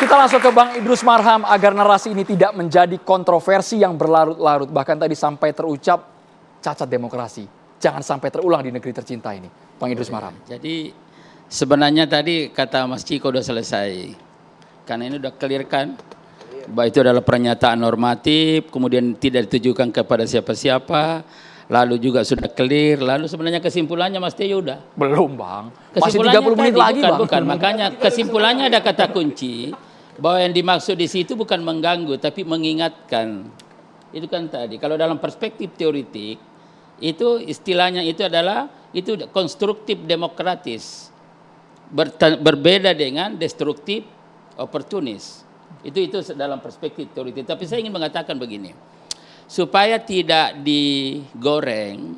Kita langsung ke Bang Idrus Marham agar narasi ini tidak menjadi kontroversi yang berlarut-larut. Bahkan tadi sampai terucap cacat demokrasi. Jangan sampai terulang di negeri tercinta ini. Bang Idrus Marham. Jadi sebenarnya tadi kata Mas Ciko udah selesai. Karena ini udah clear kan. Bahwa itu adalah pernyataan normatif, kemudian tidak ditujukan kepada siapa-siapa. Lalu juga sudah clear, lalu sebenarnya kesimpulannya Mas Tejo udah? Belum Bang, masih 30 menit lagi Bang. Bukan, makanya kesimpulannya ada kata kunci, bahwa yang dimaksud di situ bukan mengganggu, tapi mengingatkan. Itu kan tadi, kalau dalam perspektif teoritik, itu istilahnya itu adalah, itu konstruktif demokratis. Berbeda dengan destruktif oportunis. Itu dalam perspektif teoritik, tapi saya ingin mengatakan begini. Supaya tidak digoreng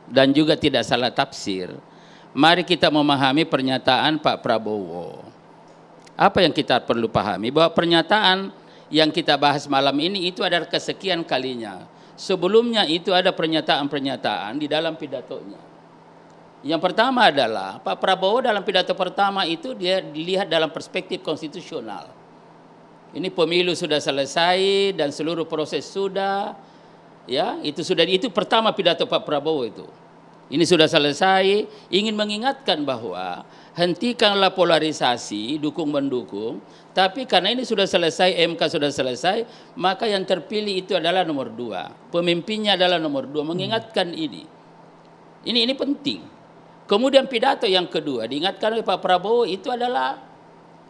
dan juga tidak salah tafsir, mari kita memahami pernyataan Pak Prabowo. Apa yang kita perlu pahami? Bahwa pernyataan yang kita bahas malam ini itu adalah kesekian kalinya. Sebelumnya itu ada pernyataan-pernyataan di dalam pidatonya. Yang pertama adalah Pak Prabowo dalam pidato pertama itu dia dilihat dalam perspektif konstitusional. Ini pemilu sudah selesai dan seluruh proses sudah. Ya, itu pertama pidato Pak Prabowo itu. Ini sudah selesai, ingin mengingatkan bahwa hentikanlah polarisasi, dukung-mendukung, tapi karena ini sudah selesai, MK sudah selesai, maka yang terpilih itu adalah nomor 2. Pemimpinnya adalah nomor 2, mengingatkan ini. Ini penting. Kemudian pidato yang kedua, diingatkan oleh Pak Prabowo itu adalah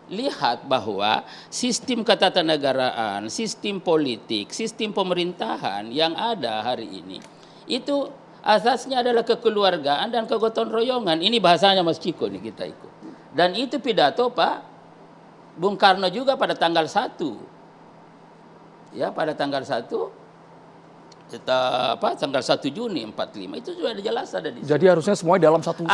lihat bahwa sistem ketatanegaraan, sistem politik, sistem pemerintahan yang ada hari ini itu asasnya adalah kekeluargaan dan kegotong royongan. Ini bahasanya Mas Ciko nih kita ikut. Dan itu pidato Pak Bung Karno juga pada tanggal 1. Ya, pada tanggal 1 tanggal 1 Juni 45 itu sudah jelas ada di sini. Jadi harusnya semuanya dalam satu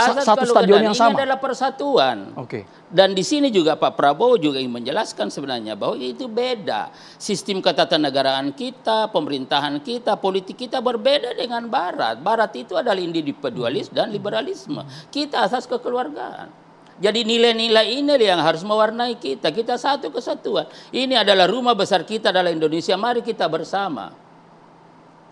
stadion yang sama. Ini adalah persatuan. Oke. Dan di sini juga Pak Prabowo juga ingin menjelaskan sebenarnya bahwa itu beda. Sistem ketatanegaraan kita, pemerintahan kita, politik kita berbeda dengan Barat. Barat itu adalah individualis dan liberalisme. Kita asas kekeluargaan. Jadi nilai-nilai ini yang harus mewarnai kita. Kita satu kesatuan. Ini adalah rumah besar kita adalah Indonesia. Mari kita bersama.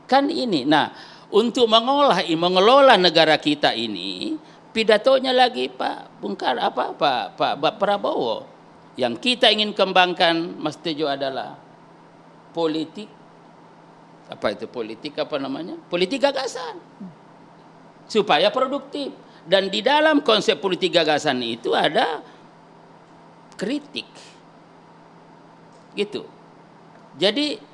Kan ini. Nah, untuk mengelola negara kita ini, pidatonya lagi Pak Prabowo. Yang kita ingin kembangkan Mas Tejo adalah politik politik gagasan. Supaya produktif. Dan di dalam konsep politik gagasan itu ada kritik. Gitu. Jadi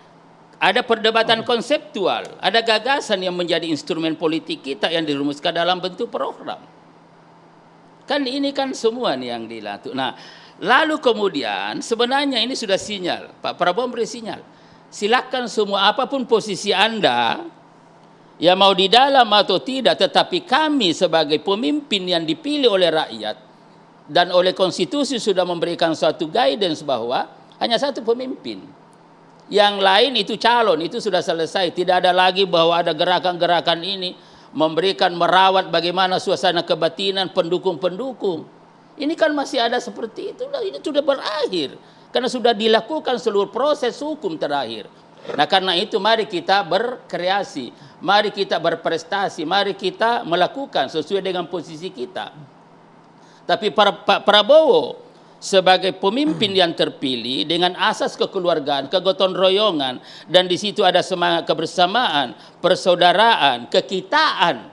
ada perdebatan konseptual, ada gagasan yang menjadi instrumen politik kita yang dirumuskan dalam bentuk program. Kan ini kan semua nih yang dilakukan. Nah, lalu kemudian sebenarnya ini sudah sinyal. Pak Prabowo memberi sinyal. Silakan semua apapun posisi Anda, ya mau di dalam atau tidak, tetapi kami sebagai pemimpin yang dipilih oleh rakyat dan oleh konstitusi sudah memberikan suatu guidance bahwa hanya satu pemimpin. Yang lain itu calon, itu sudah selesai. Tidak ada lagi bahwa ada gerakan-gerakan ini merawat bagaimana suasana kebatinan pendukung-pendukung. Ini kan masih ada seperti itu. Ini sudah berakhir. Karena sudah dilakukan seluruh proses hukum terakhir. Nah, karena itu mari kita berkreasi, mari kita berprestasi, mari kita melakukan sesuai dengan posisi kita. Tapi Pak Prabowo sebagai pemimpin yang terpilih dengan asas kekeluargaan, kegotong royongan, dan di situ ada semangat kebersamaan, persaudaraan, kekitaan.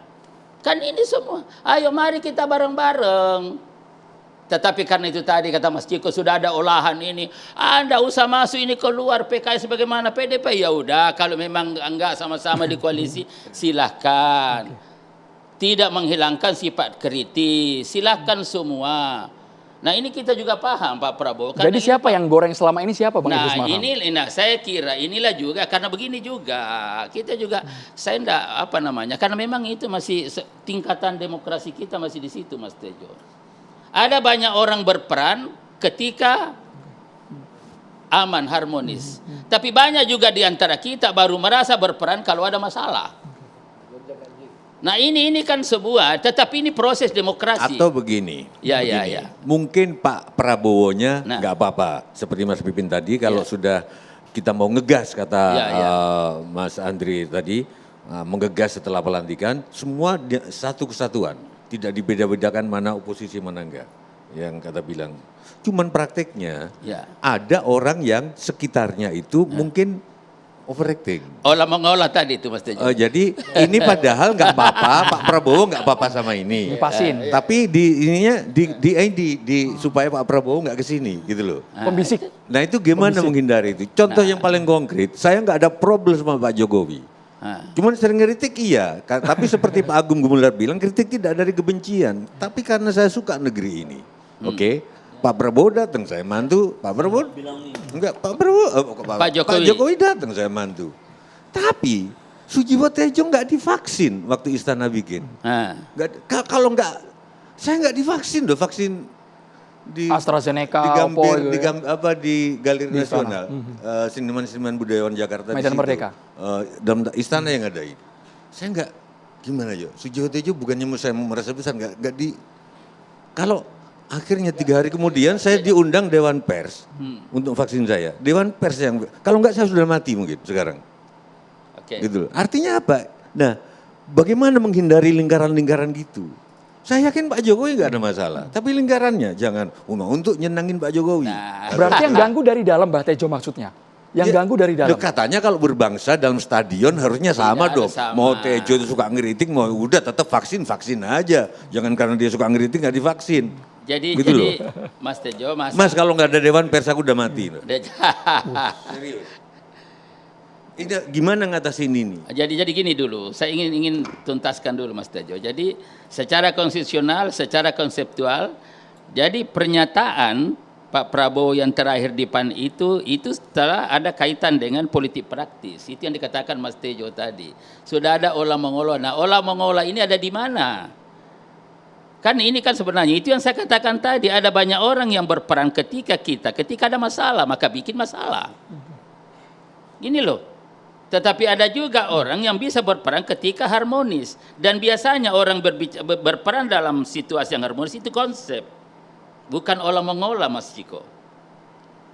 Kan ini semua. Ayo mari kita bareng-bareng. Tetapi karena itu tadi kata Mas Ciko sudah ada olahan ini, Anda usah masuk ini keluar PKS bagaimana PDP, ya udah kalau memang enggak sama-sama di koalisi silahkan. Tidak menghilangkan sifat kritis, silahkan semua. Nah ini kita juga paham Pak Prabowo. Jadi siapa yang goreng selama ini siapa Bang Idrus Marham? Saya kira inilah juga karena begini juga kita juga saya enggak karena memang itu masih tingkatan demokrasi kita masih di situ Mas Tejo. Ada banyak orang berperan ketika aman harmonis. Tapi banyak juga di antara kita baru merasa berperan kalau ada masalah. Nah ini kan sebuah, tetapi ini proses demokrasi. Atau begini, Ya, ya, begini. ya. Mungkin Pak Prabowo-nya Nah. nggak apa-apa. Seperti Mas Pipin tadi, kalau Ya. sudah kita mau ngegas kata Ya, ya. Mas Andri tadi, menggegas setelah pelantikan, semua satu kesatuan. Tidak dibeda-bedakan mana oposisi mana enggak. Yang kata bilang. Cuman prakteknya Ya. ada orang yang sekitarnya itu mungkin overacting. Olah mengolah tadi itu Mas Tejo. Jadi ini padahal nggak apa-apa, Pak Prabowo nggak apa-apa sama ini. Ngepasin. Tapi supaya Pak Prabowo nggak kesini gitu loh. Pembisik. Nah itu gimana menghindari itu? Contoh yang paling konkret, saya nggak ada problem sama Pak Jokowi. Cuman sering ngeritik iya, tapi seperti Pak Agung Gumelar bilang kritik tidak dari kebencian, tapi karena saya suka negeri ini. Oke. Pak Prabowo datang saya mantu, Pak Prabowo enggak, Pak Jokowi datang saya mantu. Tapi Sujiwo Tejo enggak divaksin waktu istana bikin. Kalau enggak, saya enggak divaksin loh, vaksin di AstraZeneca, di Oppo, di Galeri Di Nasional, seniman-seniman budayawan Jakarta Medan di situ. Merdeka. Dalam istana yang ngadain. Saya enggak gimana yo, Sujiwo Tejo bukannya saya merasa besar enggak di kalau akhirnya 3 hari kemudian saya diundang Dewan Pers untuk vaksin saya. Dewan Pers yang, kalau enggak saya sudah mati mungkin sekarang. Oke. Gitu. Artinya apa? Nah, bagaimana menghindari lingkaran-lingkaran gitu? Saya yakin Pak Jokowi enggak ada masalah. Tapi lingkarannya jangan untuk nyenangin Pak Jokowi. Berarti yang ganggu dari dalam Mbah Tejo maksudnya? Yang ganggu dari dalam? Katanya kalau berbangsa dalam stadion harusnya sama dong. sama. Mau Tejo itu suka ngeritik, mau udah tetap vaksin aja. Jangan karena dia suka ngeritik nggak divaksin. Jadi Gitu loh. Mas Tejo, Mas kalau nggak ada Dewan Pers aku udah mati. Loh. Serius. Ini gimana ngatasin ini? Jadi gini dulu, saya ingin tuntaskan dulu Mas Tejo. Jadi secara konstitusional, secara konseptual, jadi pernyataan Pak Prabowo yang terakhir di PAN itu setelah ada kaitan dengan politik praktis. Itu yang dikatakan Mas Tejo tadi. Sudah ada olah mengolah. Nah, olah mengolah ini ada di mana? Kan ini kan sebenarnya itu yang saya katakan tadi, ada banyak orang yang berperan ketika ada masalah maka bikin masalah. Gini loh. Tetapi ada juga orang yang bisa berperan ketika harmonis, dan biasanya orang berperan dalam situasi yang harmonis itu konsep, bukan olah mengolah Mas Ciko.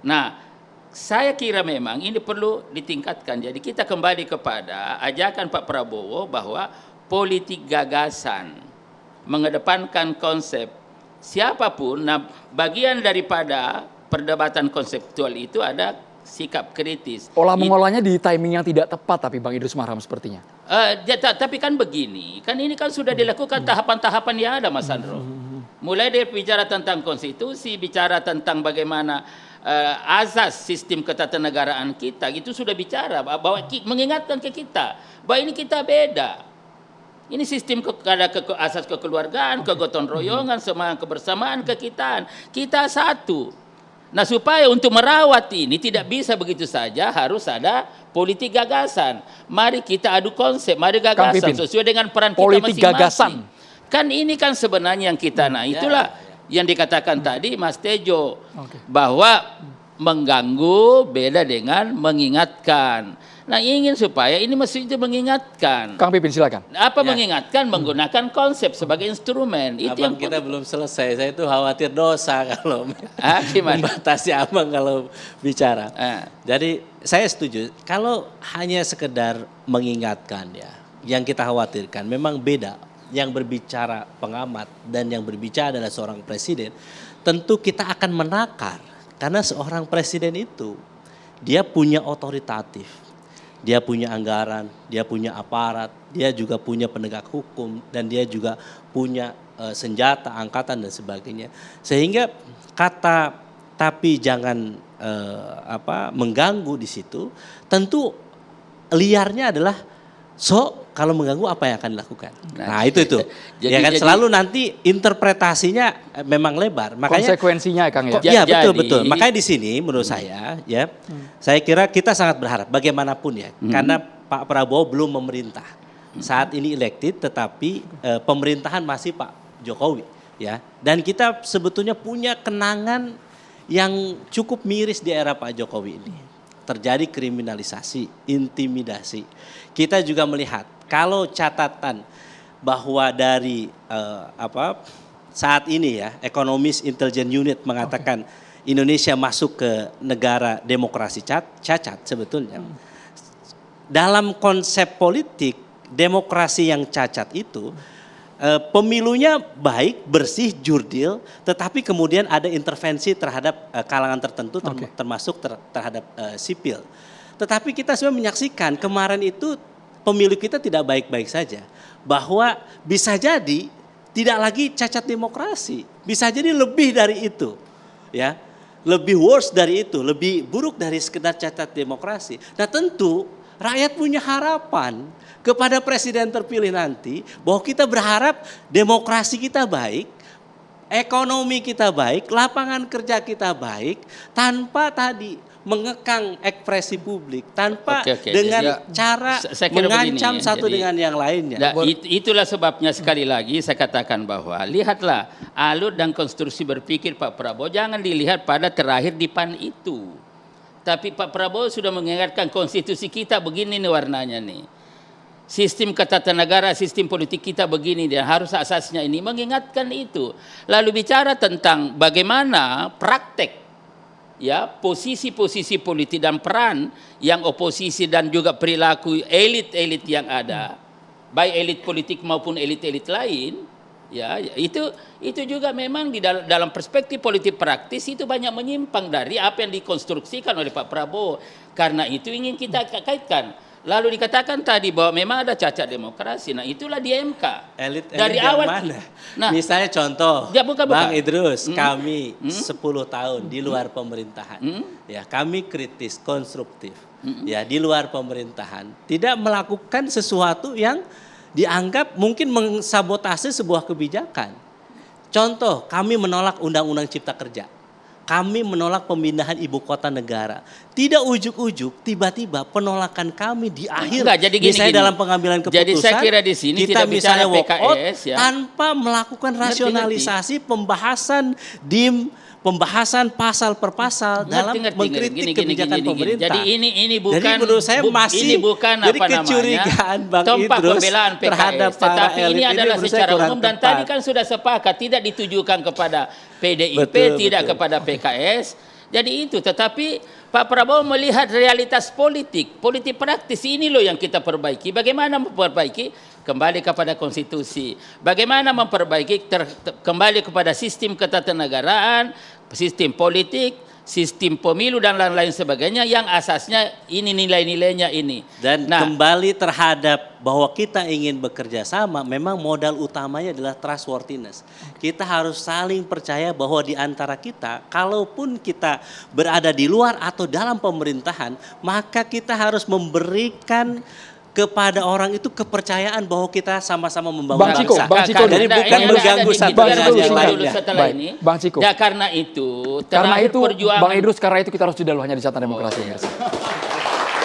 Nah, saya kira memang ini perlu ditingkatkan. Jadi kita kembali kepada ajakan Pak Prabowo bahwa politik gagasan, mengedepankan konsep siapapun. Nah, bagian daripada perdebatan konseptual itu ada sikap kritis. Olah mengolahnya di timing yang tidak tepat tapi Bang Idrus Marham sepertinya. Tapi kan begini, kan ini kan sudah dilakukan tahapan-tahapan yang ada Mas Sandro. Mulai dari bicara tentang konstitusi, bicara tentang bagaimana azas sistem ketatanegaraan kita, itu sudah bicara bahwa mengingatkan ke kita bahwa ini kita beda. Ini sistem ada asas kekeluargaan, kegotong royongan, semangat kebersamaan, kekitaan. Kita satu. Nah, supaya untuk merawat ini tidak bisa begitu saja, harus ada politik gagasan. Mari kita adu konsep, mari gagasan sesuai dengan peran kita politik masing-masing. Gagasan. Kan ini kan sebenarnya yang kita, nah itulah yang dikatakan tadi Mas Tejo, bahwa mengganggu beda dengan mengingatkan. Nah, ingin supaya ini mesti mengingatkan. Kang Pipin silakan. Apa mengingatkan? Menggunakan konsep sebagai instrumen. Itu Abang yang kita belum selesai. Saya itu khawatir dosa kalau gimana? membatasi abang kalau bicara. Jadi saya setuju. Kalau hanya sekedar mengingatkan ya, yang kita khawatirkan memang beda. Yang berbicara pengamat dan yang berbicara adalah seorang presiden. Tentu kita akan menakar. Karena seorang presiden itu dia punya otoritatif. Dia punya anggaran, dia punya aparat, dia juga punya penegak hukum, dan dia juga punya senjata, angkatan dan sebagainya. Sehingga kata tapi jangan mengganggu di situ, tentu liarnya adalah kalau mengganggu apa yang akan dilakukan. Nah itu. Jadi selalu nanti interpretasinya memang lebar. Makanya konsekuensinya Kang ya. Iya betul. Makanya di sini menurut saya ya, saya kira kita sangat berharap bagaimanapun ya, karena Pak Prabowo belum memerintah. Saat ini elected, tetapi pemerintahan masih Pak Jokowi ya. Dan kita sebetulnya punya kenangan yang cukup miris di era Pak Jokowi ini. Terjadi kriminalisasi, intimidasi. Kita juga melihat kalau catatan bahwa dari saat ini ya, Economist Intelligence Unit mengatakan Indonesia masuk ke negara demokrasi cacat sebetulnya. Dalam konsep politik, demokrasi yang cacat itu pemilunya baik, bersih, jurdil, tetapi kemudian ada intervensi terhadap kalangan tertentu, termasuk terhadap sipil. Tetapi kita semua menyaksikan kemarin itu pemilu kita tidak baik-baik saja. Bahwa bisa jadi tidak lagi cacat demokrasi, bisa jadi lebih dari itu, ya, lebih worse dari itu, lebih buruk dari sekedar cacat demokrasi. Nah tentu rakyat punya harapan kepada presiden terpilih nanti bahwa kita berharap demokrasi kita baik, ekonomi kita baik, lapangan kerja kita baik, tanpa tadi mengekang ekspresi publik, tanpa dengan cara mengancam satu dengan yang lainnya. Itulah sebabnya sekali lagi saya katakan bahwa lihatlah alur dan konstruksi berpikir Pak Prabowo jangan dilihat pada terakhir di PAN itu. Tapi Pak Prabowo sudah mengingatkan konstitusi kita begini nih warnanya nih. Sistem ketatanegaraan, sistem politik kita begini dan harus asasnya ini mengingatkan itu. Lalu bicara tentang bagaimana praktek ya posisi-posisi politik dan peran yang oposisi dan juga perilaku elit-elit yang ada, baik elit politik maupun elit-elit lain, ya itu juga memang di dalam perspektif politik praktis itu banyak menyimpang dari apa yang dikonstruksikan oleh Pak Prabowo. Karena itu ingin kita kaitkan. Lalu dikatakan tadi bahwa memang ada cacat demokrasi. Nah itulah di MK. Elit dari awal mana? Nah, misalnya contoh, ya, Bang Idrus, kami 10 tahun di luar pemerintahan. Ya, kami kritis, konstruktif. Ya, di luar pemerintahan. Tidak melakukan sesuatu yang dianggap mungkin mensabotase sebuah kebijakan. Contoh, kami menolak Undang-Undang Cipta Kerja. Kami menolak pemindahan ibu kota negara. Tidak ujuk-ujuk, tiba-tiba penolakan kami di akhir. Misalnya dalam pengambilan keputusan. Jadi saya kira di sini kita tidak misalnya bicara PKS ya. Tanpa melakukan rasionalisasi pembahasan pembahasan pasal per pasal dalam mengkritik kebijakan pemerintah. Jadi ini bukan. Jadi menurut saya masih ini bukan jadi apa kecurigaan Bang tompak Idrus pembelaan PKS, terhadap para tetapi elit ini adalah menurut secara saya umum dan tepat. tadi kan sudah sepakat tidak ditujukan kepada PDIP, tidak kepada PKS. Jadi itu, tetapi Pak Prabowo melihat realitas politik praktis ini loh yang kita perbaiki. Bagaimana memperbaiki? Kembali kepada konstitusi. Bagaimana memperbaiki? Kembali kepada sistem ketatanegaraan, sistem politik, sistem pemilu dan lain-lain sebagainya yang asasnya ini nilai-nilainya ini. Dan kembali terhadap bahwa kita ingin bekerja sama, memang modal utamanya adalah trustworthiness. Kita harus saling percaya bahwa di antara kita, kalaupun kita berada di luar atau dalam pemerintahan, maka kita harus memberikan kepada orang itu kepercayaan bahwa kita sama-sama membangun bangsa. Bang Ciko, jadi bukan mengganggu satu dengan yang lainnya. Setelah ini, Bang Ciko. Ya karena itu Bang Idrus, karena itu kita harus jeda dulu hanya di Catatan Demokrasi.